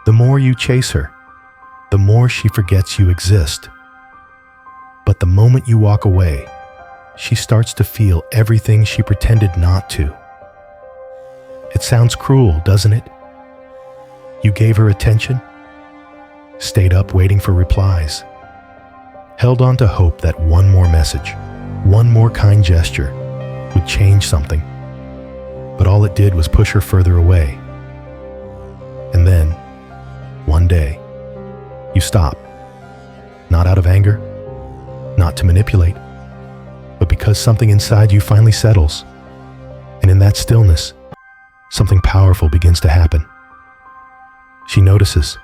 The more you chase her, the more she forgets you exist. But the moment you walk away, she starts to feel everything she pretended not to. It sounds cruel, doesn't it? You gave her attention, stayed up waiting for replies, held on to hope that one more message, one more kind gesture would change something. But all it did was push her further away. And then, one day, you stop. Not out of anger, not to manipulate, but because something inside you finally settles. And in that stillness, something powerful begins to happen. She notices,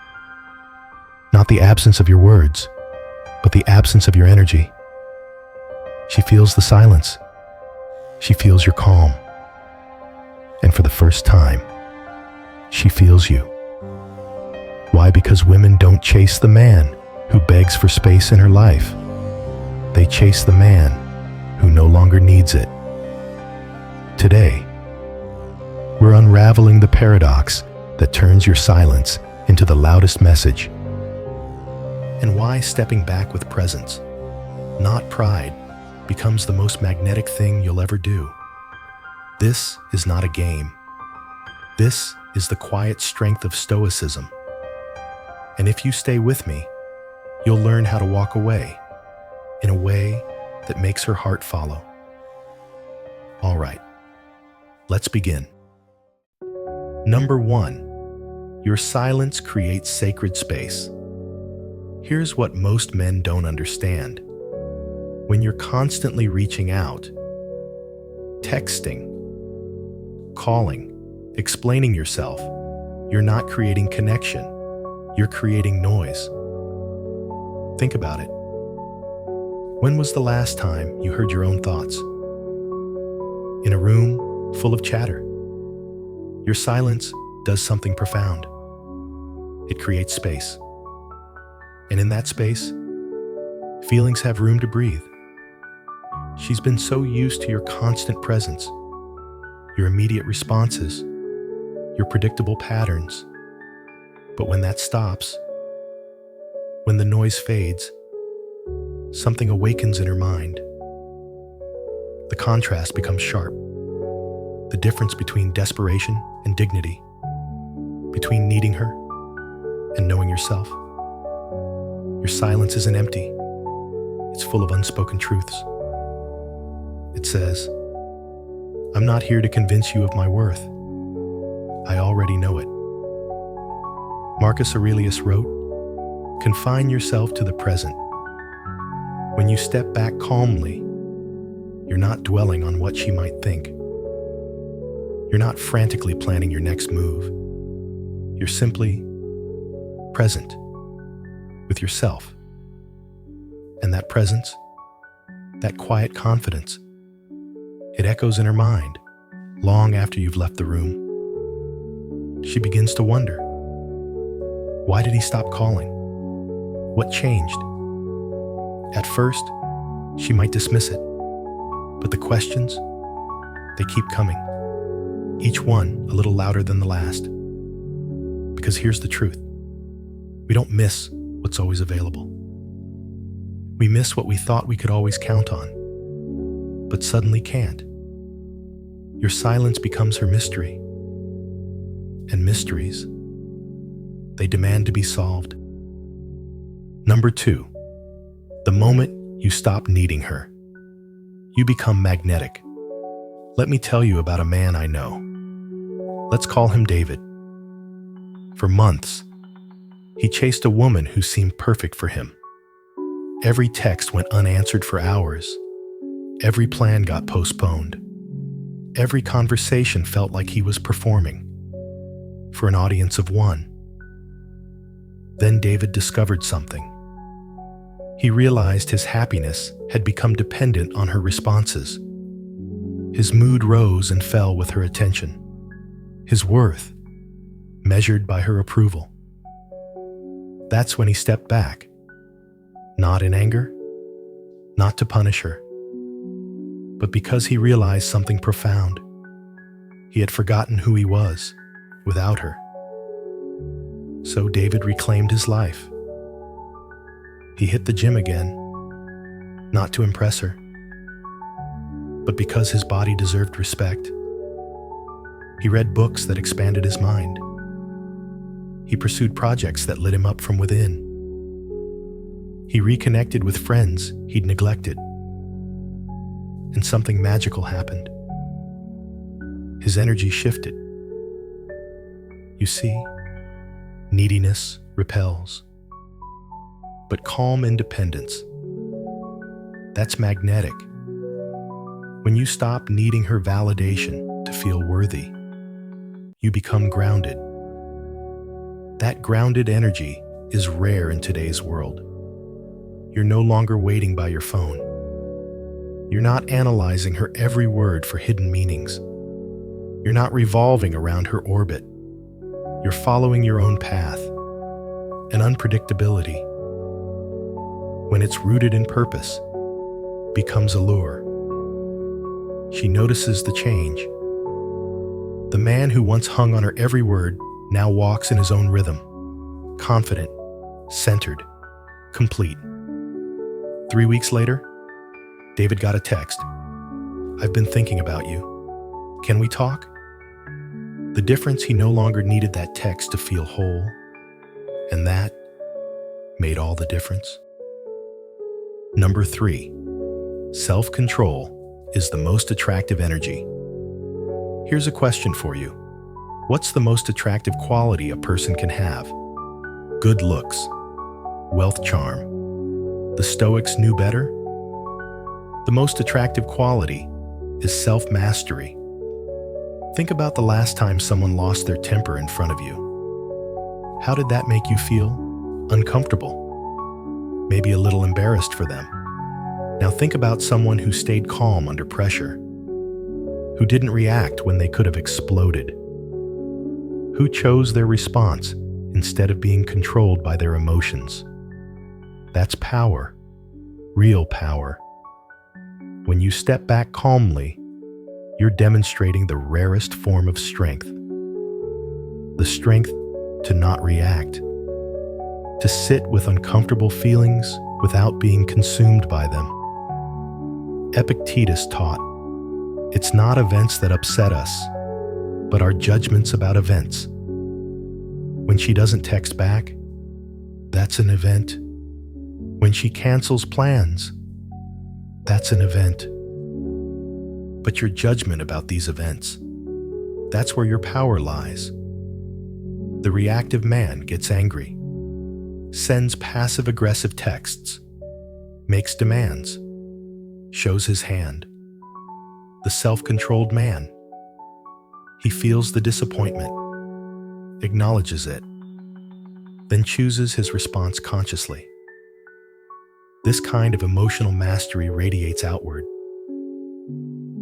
not the absence of your words, but the absence of your energy. She feels the silence. She feels your calm. And for the first time, she feels you. Why? Because women don't chase the man who begs for space in her life. They chase the man who no longer needs it. Today, we're unraveling the paradox that turns your silence into the loudest message, and why stepping back with presence, not pride, becomes the most magnetic thing you'll ever do. This is not a game. This is the quiet strength of Stoicism. And if you stay with me, you'll learn how to walk away in a way that makes her heart follow. All right, let's begin. Number 1, your silence creates sacred space. Here's what most men don't understand. When you're constantly reaching out, texting, calling, explaining yourself, you're not creating connection, you're creating noise. Think about it. When was the last time you heard your own thoughts? In a room full of chatter. Your silence does something profound. It creates space. And in that space, feelings have room to breathe. She's been so used to your constant presence, your immediate responses, your predictable patterns. But when that stops, when the noise fades, something awakens in her mind. The contrast becomes sharp. The difference between desperation and dignity, between needing her and knowing yourself. Your silence isn't empty. It's full of unspoken truths. It says, I'm not here to convince you of my worth. I already know it. Marcus Aurelius wrote, confine yourself to the present. When you step back calmly, you're not dwelling on what she might think. You're not frantically planning your next move. You're simply present with yourself. And that presence, that quiet confidence, it echoes in her mind long after you've left the room. She begins to wonder, why did he stop calling? What changed? At first, she might dismiss it, but the questions, they keep coming. Each one a little louder than the last. Because here's the truth. We don't miss what's always available. We miss what we thought we could always count on, but suddenly can't. Your silence becomes her mystery. And mysteries, they demand to be solved. Number 2, the moment you stop needing her, you become magnetic. Let me tell you about a man I know. Let's call him David. For months, he chased a woman who seemed perfect for him. Every text went unanswered for hours. Every plan got postponed. Every conversation felt like he was performing for an audience of one. Then David discovered something. He realized his happiness had become dependent on her responses. His mood rose and fell with her attention. His worth measured by her approval. That's when he stepped back, not in anger, not to punish her, but because he realized something profound. He had forgotten who he was without her. So David reclaimed his life. He hit the gym again, not to impress her, but because his body deserved respect. He read books that expanded his mind. He pursued projects that lit him up from within. He reconnected with friends he'd neglected. And something magical happened. His energy shifted. You see, neediness repels. But calm independence, that's magnetic. When you stop needing her validation to feel worthy, you become grounded. That grounded energy is rare in today's world. You're no longer waiting by your phone. You're not analyzing her every word for hidden meanings. You're not revolving around her orbit. You're following your own path. And unpredictability, when it's rooted in purpose, becomes a lure. She notices the change. The man who once hung on her every word now walks in his own rhythm, confident, centered, complete. 3 weeks later, David got a text. "I've been thinking about you. Can we talk?" The difference, he no longer needed that text to feel whole, and that made all the difference. Number 3, self-control is the most attractive energy. Here's a question for you. What's the most attractive quality a person can have? Good looks, wealth, charm. The Stoics knew better. The most attractive quality is self-mastery. Think about the last time someone lost their temper in front of you. How did that make you feel? Uncomfortable. Maybe a little embarrassed for them. Now think about someone who stayed calm under pressure, who didn't react when they could have exploded, who chose their response instead of being controlled by their emotions. That's power, real power. When you step back calmly, you're demonstrating the rarest form of strength. The strength to not react, to sit with uncomfortable feelings without being consumed by them. Epictetus taught, it's not events that upset us, but our judgments about events. When she doesn't text back, that's an event. When she cancels plans, that's an event. But your judgment about these events, that's where your power lies. The reactive man gets angry, sends passive-aggressive texts, makes demands, shows his hand. The self-controlled man, he feels the disappointment, acknowledges it, then chooses his response consciously. This kind of emotional mastery radiates outward.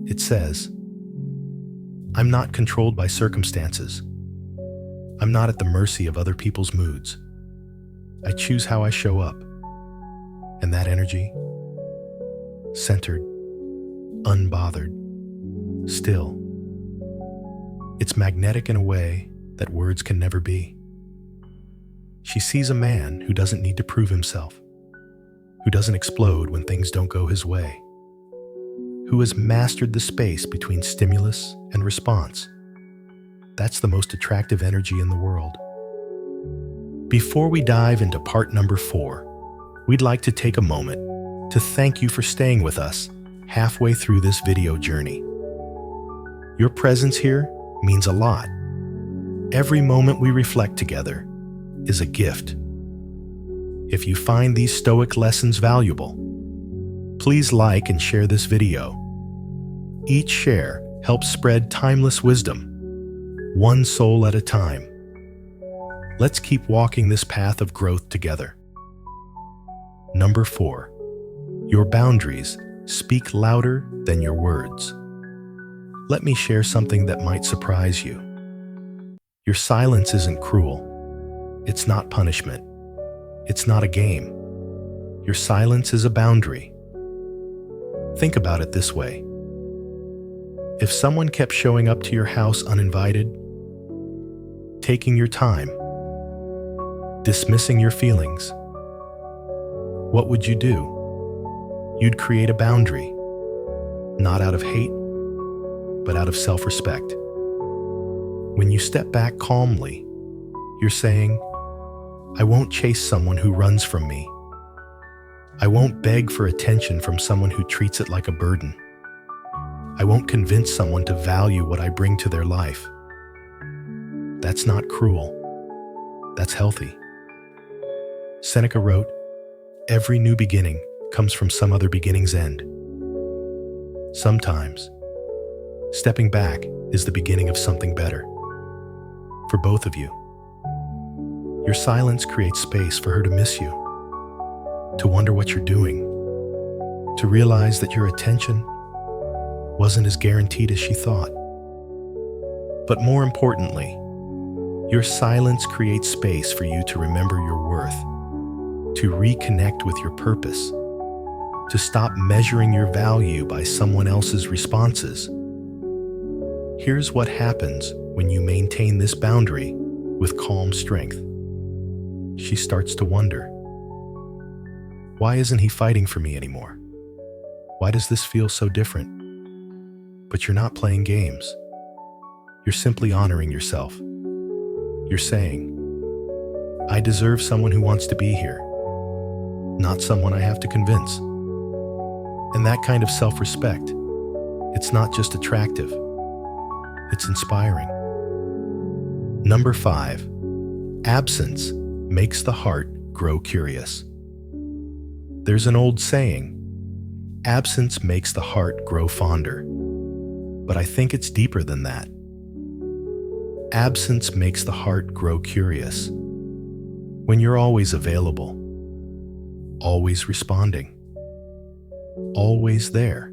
It says, I'm not controlled by circumstances. I'm not at the mercy of other people's moods. I choose how I show up. And that energy, centered, unbothered, still. It's magnetic in a way that words can never be. She sees a man who doesn't need to prove himself, who doesn't explode when things don't go his way, who has mastered the space between stimulus and response. That's the most attractive energy in the world. Before we dive into part number 4, we'd like to take a moment to thank you for staying with us halfway through this video journey. Your presence here means a lot. Every moment we reflect together is a gift. If you find these Stoic lessons valuable, please like and share this video. Each share helps spread timeless wisdom, one soul at a time. Let's keep walking this path of growth together. Number 4, your boundaries speak louder than your words. Let me share something that might surprise you. Your silence isn't cruel. It's not punishment. It's not a game. Your silence is a boundary. Think about it this way. If someone kept showing up to your house uninvited, taking your time, dismissing your feelings. What would you do? You'd create a boundary, not out of hate, but out of self-respect. When you step back calmly, you're saying, I won't chase someone who runs from me. I won't beg for attention from someone who treats it like a burden. I won't convince someone to value what I bring to their life. That's not cruel. That's healthy. Seneca wrote, every new beginning comes from some other beginning's end. Sometimes, stepping back is the beginning of something better. For both of you. Your silence creates space for her to miss you, to wonder what you're doing, to realize that your attention wasn't as guaranteed as she thought. But more importantly, your silence creates space for you to remember your worth, to reconnect with your purpose, to stop measuring your value by someone else's responses. Here's what happens when you maintain this boundary with calm strength. She starts to wonder, why isn't he fighting for me anymore? Why does this feel so different? But you're not playing games. You're simply honoring yourself. You're saying, I deserve someone who wants to be here, not someone I have to convince. And that kind of self-respect, it's not just attractive, it's inspiring. Number 5, absence makes the heart grow curious. There's an old saying, absence makes the heart grow fonder. But I think it's deeper than that. Absence makes the heart grow curious. When you're always available, always responding, always there,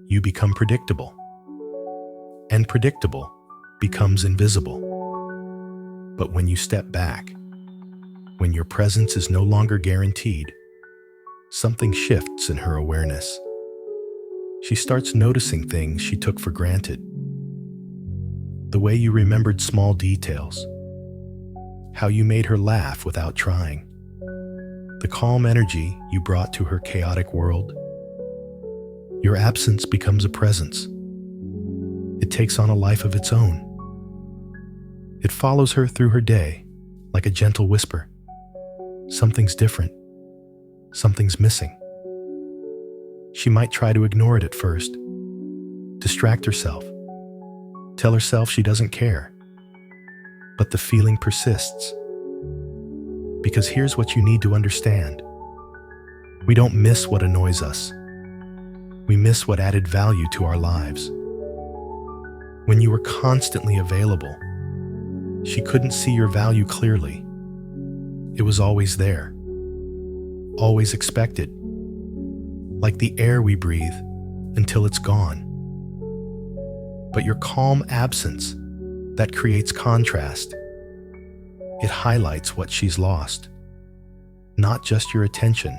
you become predictable. And predictable becomes invisible. But when you step back, when your presence is no longer guaranteed, something shifts in her awareness. She starts noticing things she took for granted. The way you remembered small details, how you made her laugh without trying, the calm energy you brought to her chaotic world. Your absence becomes a presence. It takes on a life of its own. It follows her through her day like a gentle whisper. Something's different. Something's missing. She might try to ignore it at first, distract herself, tell herself she doesn't care. But the feeling persists. Because here's what you need to understand. We don't miss what annoys us. We miss what added value to our lives. When you were constantly available, she couldn't see your value clearly. It was always there, always expected, like the air we breathe until it's gone. But your calm absence, that creates contrast. It highlights what she's lost. Not just your attention,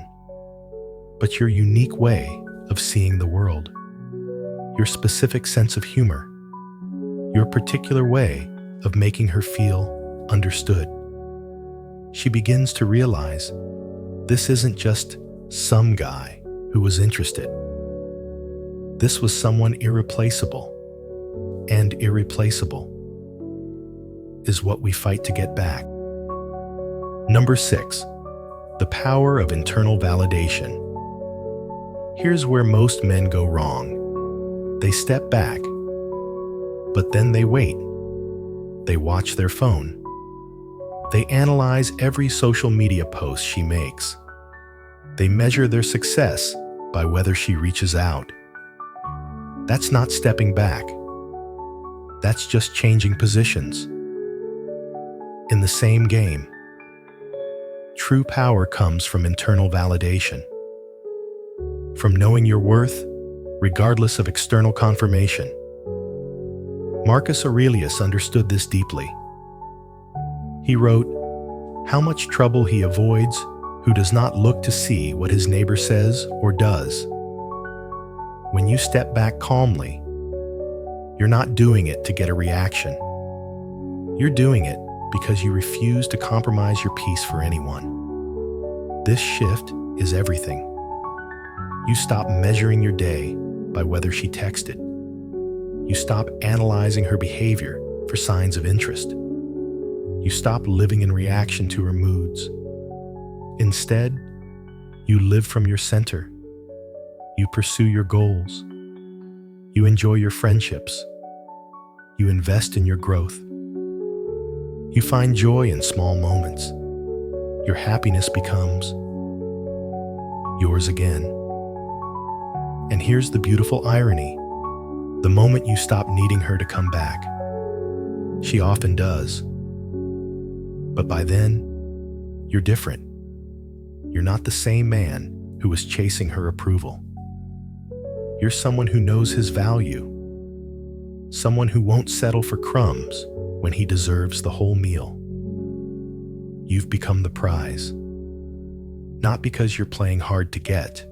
but your unique way of seeing the world. Your specific sense of humor. Your particular way of making her feel understood. She begins to realize this isn't just some guy who was interested. This was someone irreplaceable. And irreplaceable is what we fight to get back. Number 6, the power of internal validation. Here's where most men go wrong. They step back, but then they wait. They watch their phone. They analyze every social media post she makes. They measure their success by whether she reaches out. That's not stepping back. That's just changing positions. In the same game, true power comes from internal validation. From knowing your worth, regardless of external confirmation. Marcus Aurelius understood this deeply. He wrote, "How much trouble he avoids who does not look to see what his neighbor says or does." When you step back calmly, you're not doing it to get a reaction. You're doing it because you refuse to compromise your peace for anyone. This shift is everything. You stop measuring your day by whether she texted. You stop analyzing her behavior for signs of interest. You stop living in reaction to her moods. Instead, you live from your center. You pursue your goals. You enjoy your friendships. You invest in your growth. You find joy in small moments. Your happiness becomes yours again. And here's the beautiful irony. The moment you stop needing her to come back, she often does. But by then, you're different. You're not the same man who was chasing her approval. You're someone who knows his value. Someone who won't settle for crumbs when he deserves the whole meal. You've become the prize. Not because you're playing hard to get,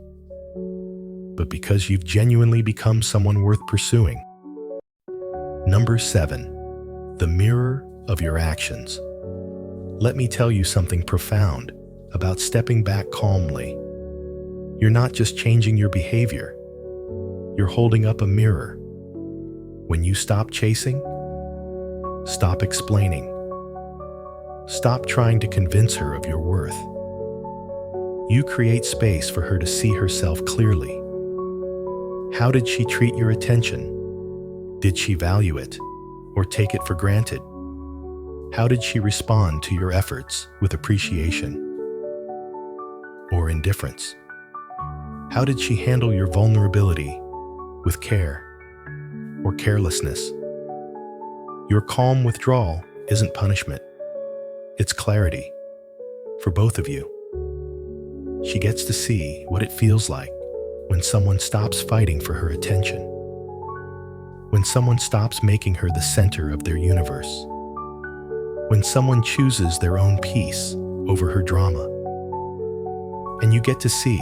but because you've genuinely become someone worth pursuing. Number 7, the mirror of your actions. Let me tell you something profound about stepping back calmly. You're not just changing your behavior, you're holding up a mirror. When you stop chasing, stop explaining, stop trying to convince her of your worth, you create space for her to see herself clearly. How did she treat your attention? Did she value it or take it for granted? How did she respond to your efforts with appreciation or indifference? How did she handle your vulnerability with care or carelessness? Your calm withdrawal isn't punishment. It's clarity for both of you. She gets to see what it feels like when someone stops fighting for her attention, when someone stops making her the center of their universe, when someone chooses their own peace over her drama. And you get to see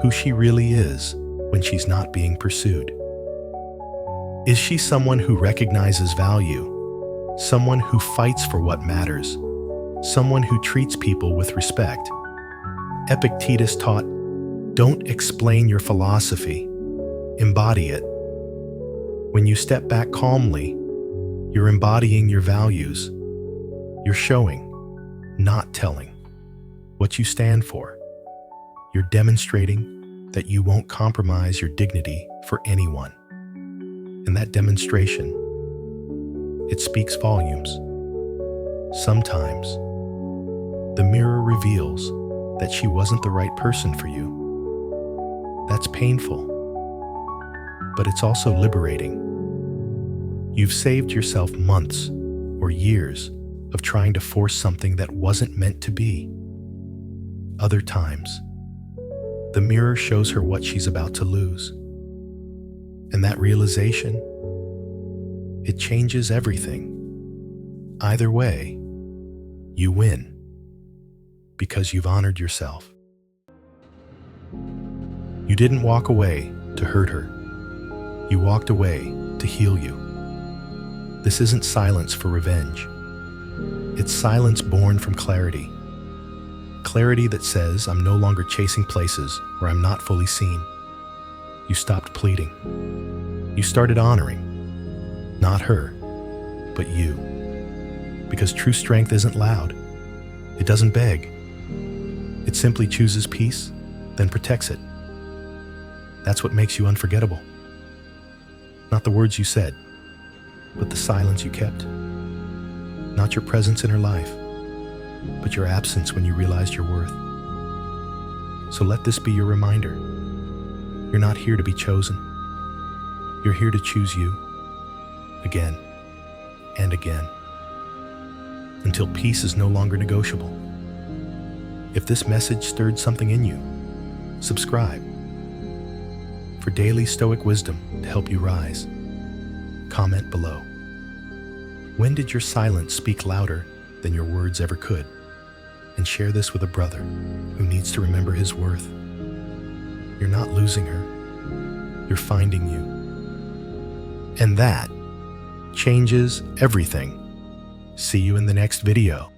who she really is when she's not being pursued. Is she someone who recognizes value, someone who fights for what matters, someone who treats people with respect? Epictetus taught, don't explain your philosophy, embody it. When you step back calmly, you're embodying your values. You're showing, not telling, what you stand for. You're demonstrating that you won't compromise your dignity for anyone. And that demonstration, it speaks volumes. Sometimes, the mirror reveals that she wasn't the right person for you. That's painful, but it's also liberating. You've saved yourself months or years of trying to force something that wasn't meant to be. Other times, the mirror shows her what she's about to lose. And that realization, it changes everything. Either way, you win because you've honored yourself. You didn't walk away to hurt her. You walked away to heal you. This isn't silence for revenge. It's silence born from clarity. Clarity that says, I'm no longer chasing places where I'm not fully seen. You stopped pleading. You started honoring, not her, but you. Because true strength isn't loud. It doesn't beg. It simply chooses peace, then protects it. That's what makes you unforgettable. Not the words you said, but the silence you kept. Not your presence in her life, but your absence when you realized your worth. So let this be your reminder. You're not here to be chosen. You're here to choose you, again and again, until peace is no longer negotiable. If this message stirred something in you, subscribe for daily Stoic wisdom to help you rise. Comment below. When did your silence speak louder than your words ever could? And share this with a brother who needs to remember his worth. You're not losing her. You're finding you. And that changes everything. See you in the next video.